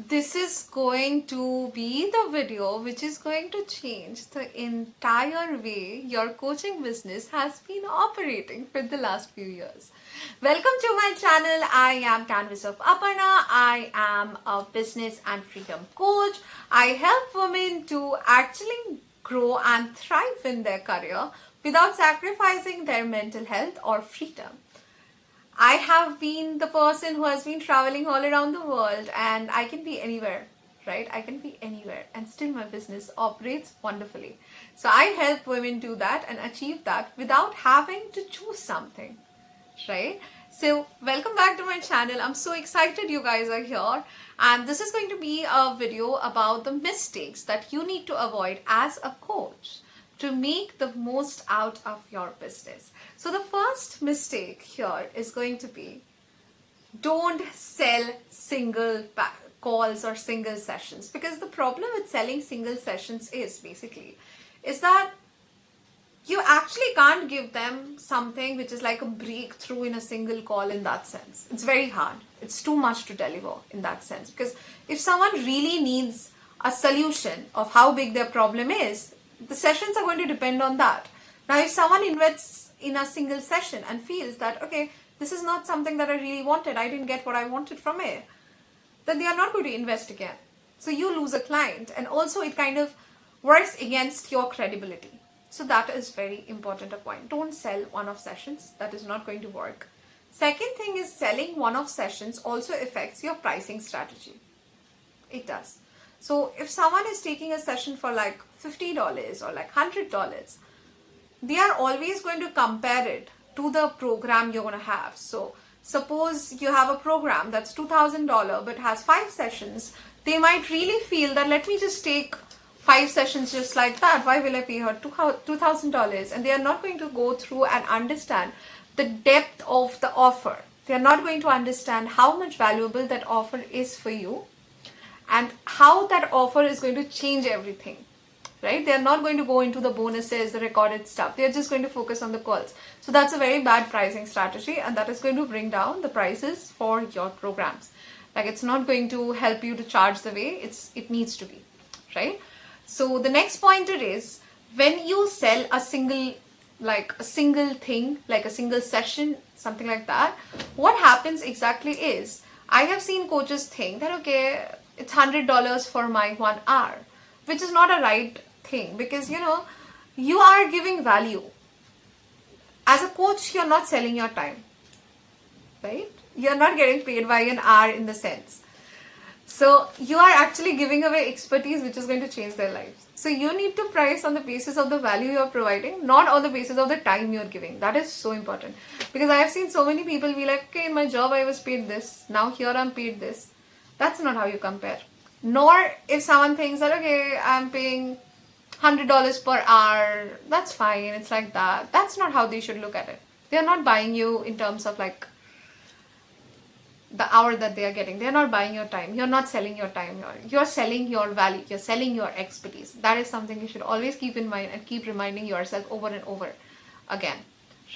This is going to be the video which is going to change the entire way your coaching business has been operating for the last few years. Welcome to my channel. I am Canvas of Aparna. I am a business and freedom coach. I help women to actually grow and thrive in their career without sacrificing their mental health or freedom. I have been the person who has been traveling all around the world, and I can be anywhere, right? I can be anywhere and still my business operates wonderfully. So I help women do that and achieve that without having to choose something, right? So welcome back to my channel. I'm so excited you guys are here, and this is going to be a video about the mistakes that you need to avoid as a coach to make the most out of your business. So the first mistake here is going to be, don't sell single calls or single sessions, because the problem with selling single sessions is that you actually can't give them something which is like a breakthrough in a single call. In that sense, it's very hard. It's too much to deliver in that sense, because if someone really needs a solution of how big their problem is, the sessions are going to depend on that. Now, if someone invests in a single session and feels that, okay, this is not something that I really wanted, I didn't get what I wanted from it, then they are not going to invest again. So you lose a client, and also it kind of works against your credibility. So that is very important a point. Don't sell one-off sessions. That is not going to work. Second thing is, selling one-off sessions also affects your pricing strategy. It does. So if someone is taking a session for like $50 or like $100, they are always going to compare it to the program you're going to have. So suppose you have a program that's $2,000 but has 5 sessions, they might really feel that, let me just take 5 sessions just like that. Why will I pay her $2,000? And they are not going to go through and understand the depth of the offer. They are not going to understand how much valuable that offer is for you and how that offer is going to change everything, right? They are not going to go into the bonuses, the recorded stuff. They are just going to focus on the calls. So that's a very bad pricing strategy, and that is going to bring down the prices for your programs. Like, it's not going to help you to charge the way it needs to be, right? So the next pointer is, when you sell a single thing, like a single session, something like that, what happens exactly is, I have seen coaches think that, okay, it's $100 for my 1 hour, which is not a right thing, because you are giving value. As a coach, you're not selling your time, right? You're not getting paid by an hour in the sense. So you are actually giving away expertise which is going to change their lives. So you need to price on the basis of the value you're providing, not on the basis of the time you're giving. That is so important, because I have seen so many people be like, okay, in my job I was paid this, now here I'm paid this. That's not how you compare. Nor if someone thinks that, okay, I'm paying $100 per hour, that's fine, it's like that. That's not how they should look at it. They're not buying you in terms of like the hour that they are getting. They're not buying your time. You're not selling your time. You're selling your value. You're selling your expertise. That is something you should always keep in mind and keep reminding yourself over and over again,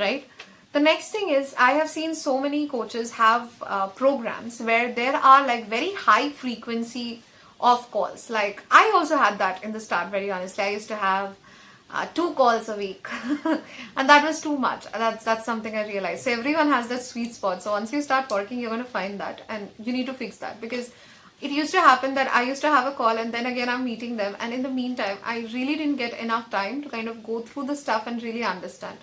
right? The next thing is, I have seen so many coaches have programs where there are like very high frequency of calls. Like, I also had that in the start, very honestly. I used to have 2 calls a week and that was too much. That's something I realized. So everyone has that sweet spot. So once you start working, you're going to find that, and you need to fix that, because it used to happen that I used to have a call and then again I'm meeting them, and in the meantime I really didn't get enough time to kind of go through the stuff and really understand,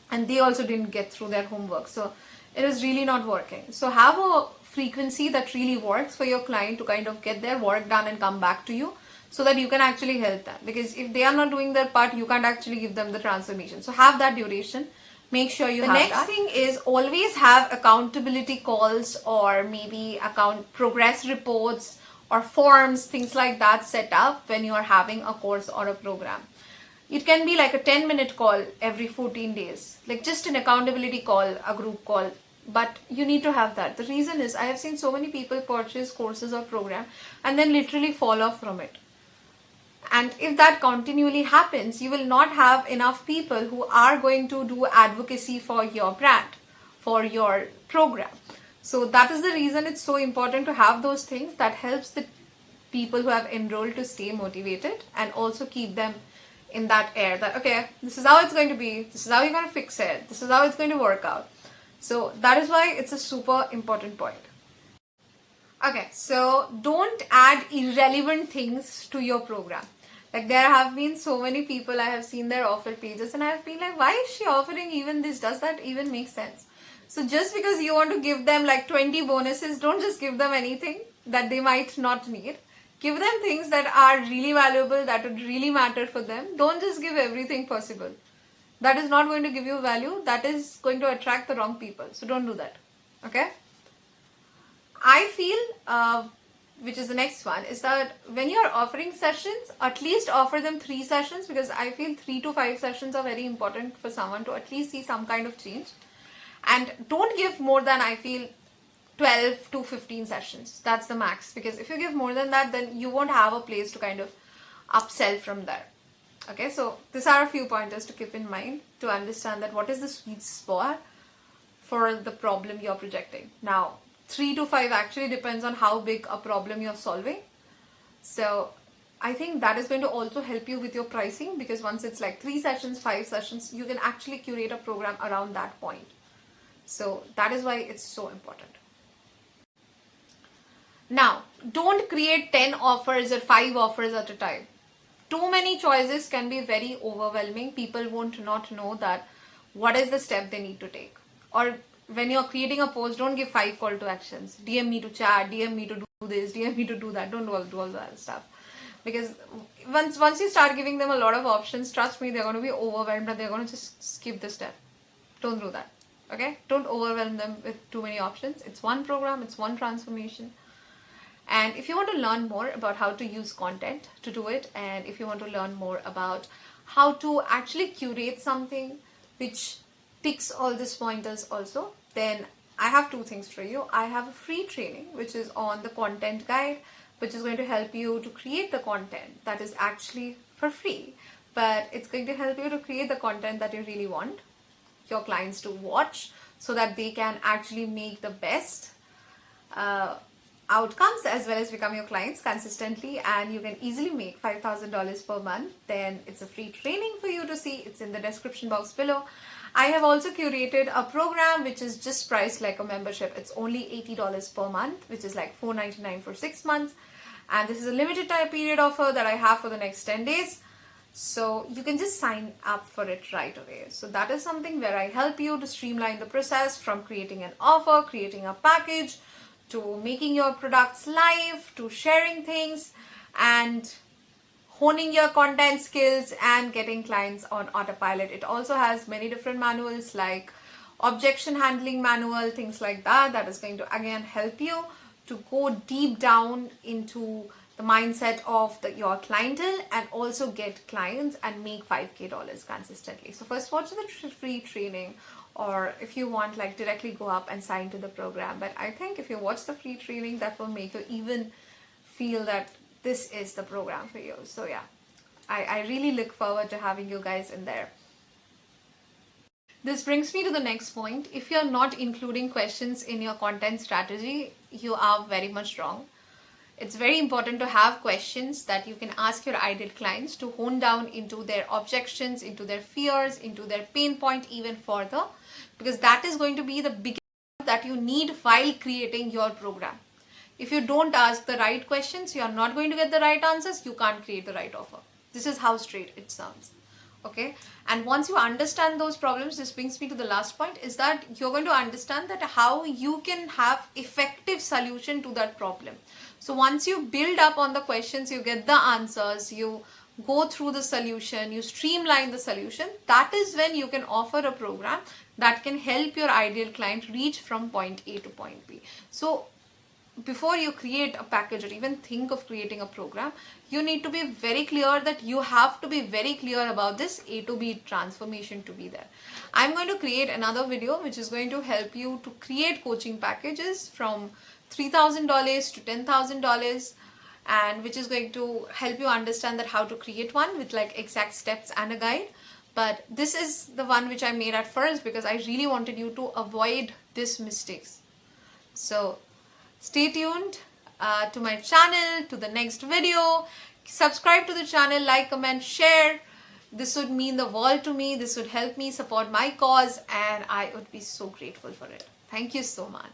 and they also didn't get through their homework. So it is really not working. So have a frequency that really works for your client to kind of get their work done and come back to you, so that you can actually help them. Because if they are not doing their part, you can't actually give them the transformation. So have that duration. Make sure you have that. The next thing is, always have accountability calls, or maybe progress reports or forms, things like that set up when you are having a course or a program. It can be like a 10-minute call every 14 days, like just an accountability call, a group call. But you need to have that. The reason is, I have seen so many people purchase courses or program and then literally fall off from it. And if that continually happens, you will not have enough people who are going to do advocacy for your brand, for your program. So that is the reason it's so important to have those things that helps the people who have enrolled to stay motivated and also keep them in that air that, okay, this is how it's going to be, this is how you're going to fix it, this is how it's going to work out. So that is why it's a super important point. Okay, so don't add irrelevant things to your program. Like, there have been so many people, I have seen their offer pages and I have been like, why is she offering even this? Does that even make sense? So just because you want to give them like 20 bonuses, don't just give them anything that they might not need. Give them things that are really valuable, that would really matter for them. Don't just give everything possible. That is not going to give you value. That is going to attract the wrong people. So don't do that. Okay? I feel, which is the next one, is that when you are offering sessions, at least offer them 3 sessions, because I feel 3 to 5 sessions are very important for someone to at least see some kind of change. And don't give more than, I feel, 12 to 15 sessions. That's the max, because if you give more than that, then you won't have a place to kind of upsell from there. Okay, so these are a few pointers to keep in mind to understand that what is the sweet spot for the problem you're projecting. Now, 3 to 5 actually depends on how big a problem you're solving. So I think that is going to also help you with your pricing, because once it's like 3 sessions, 5 sessions, you can actually curate a program around that point. So that is why it's so important. Now, don't create 10 offers or 5 offers at a time. Too many choices can be very overwhelming. People won't not know that what is the step they need to take. Or when you're creating a post, don't give 5 call to actions. DM me to chat, DM me to do this, DM me to do that. Don't do all that stuff. Because once you start giving them a lot of options, trust me, they're going to be overwhelmed and they're going to just skip the step. Don't do that. Okay? Don't overwhelm them with too many options. It's one program, it's one transformation. And if you want to learn more about how to use content to do it, and if you want to learn more about how to actually curate something which ticks all these pointers also, then I have 2 things for you. I have a free training which is on the content guide, which is going to help you to create the content that is actually for free, but it's going to help you to create the content that you really want your clients to watch, so that they can actually make the best outcomes as well as become your clients consistently, and you can easily make $5,000 per month. Then it's a free training for you to see. It's in the description box below. I have also curated a program which is just priced like a membership. It's only $80 per month, which is like $4.99 for 6 months, and this is a limited time period offer that I have for the next 10 days. So you can just sign up for it right away. So that is something where I help you to streamline the process from creating an offer, creating a package, to making your products live, to sharing things and honing your content skills and getting clients on autopilot. It also has many different manuals like objection handling manual, things like that. That is going to again help you to go deep down into the mindset of your clientele and also get clients and make $5K consistently. So first watch the free training, or if you want, like, directly go up and sign to the program. But I think if you watch the free training, that will make you even feel that this is the program for you. So yeah, I really look forward to having you guys in there. This brings me to the next point. If you're not including questions in your content strategy, you are very much wrong. It's very important to have questions that you can ask your ideal clients to hone down into their objections, into their fears, into their pain point even further, because that is going to be the biggest that you need while creating your program. If you don't ask the right questions, you are not going to get the right answers. You can't create the right offer. This is how straight it sounds. Okay, and once you understand those problems, this brings me to the last point, is that you're going to understand that how you can have effective solution to that problem. So once you build up on the questions, you get the answers, you go through the solution, you streamline the solution, that is when you can offer a program that can help your ideal client reach from point A to point B. So before you create a package or even think of creating a program, you need to be very clear that you have to be very clear about this A to B transformation to be there. I'm going to create another video which is going to help you to create coaching packages from $3,000 to $10,000, and which is going to help you understand that how to create one with like exact steps and a guide. But this is the one which I made at first because I really wanted you to avoid these mistakes. So stay tuned to my channel, to the next video. Subscribe to the channel, like, comment, share. This would mean the world to me. This would help me support my cause, and I would be so grateful for it. Thank you so much.